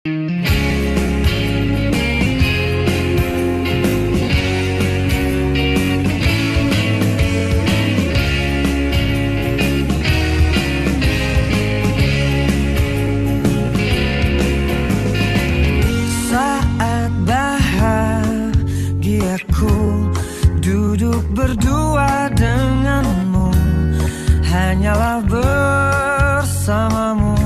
Saat bahagiaku duduk berdua denganmu, hanyalah bersamamu.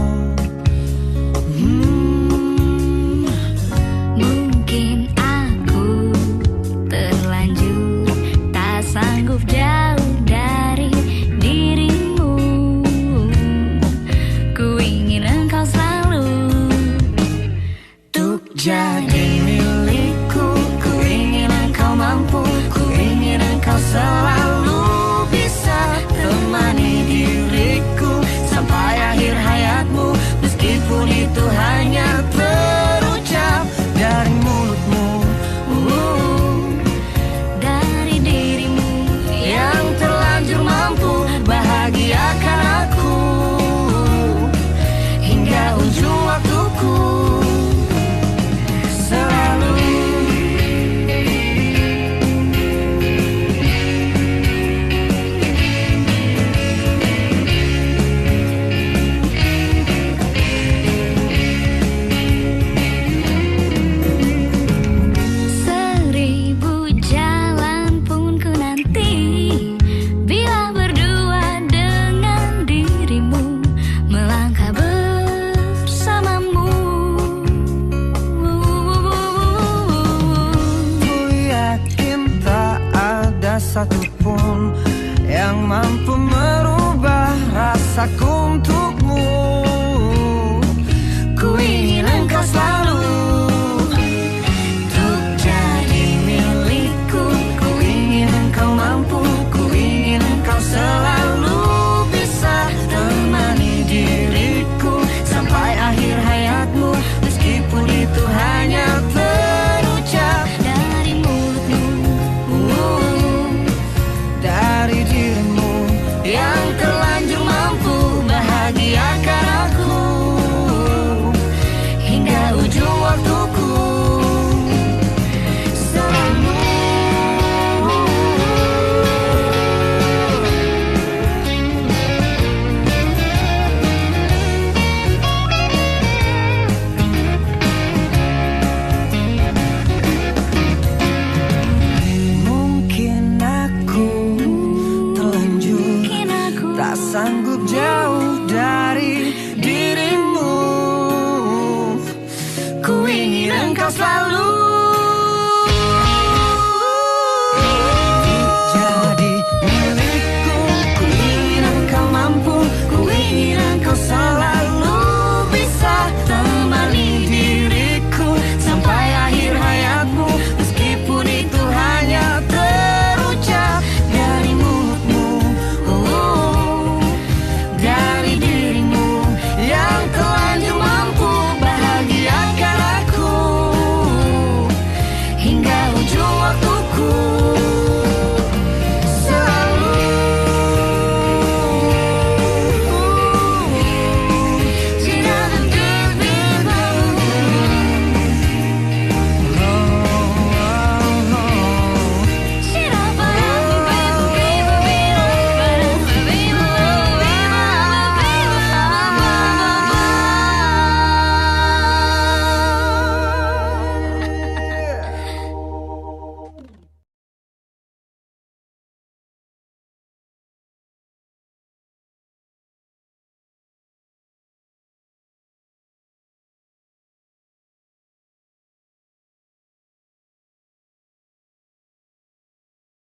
Mungkin aku terlanjur tak sanggup jauh dari dirimu. Ku ingin engkau selalu Untuk jadi milikku, ku ingin engkau mampu, ku ingin engkau selalu bisa temani diriku sampai akhir hayatmu, meskipun itu hanya terucap dari mulutmu, dari dirimu yang terlanjur mampu bahagiakan aku hingga ujung waktuku. Satupun yang mampu merubah rasaku untukmu. Ku ingin engkau selalu untuk jadi milikku. Ku ingin engkau mampu, ku ingin engkau selalu bisa temani diriku sampai akhir hayatmu, meskipun itu hanya terucap dari mulutmu, dari dirimu yang terlanjur mampu bahagiakan aku hingga ujung waktuku. Tak sanggup jauh dari dirimu. Ku ingin engkau selalu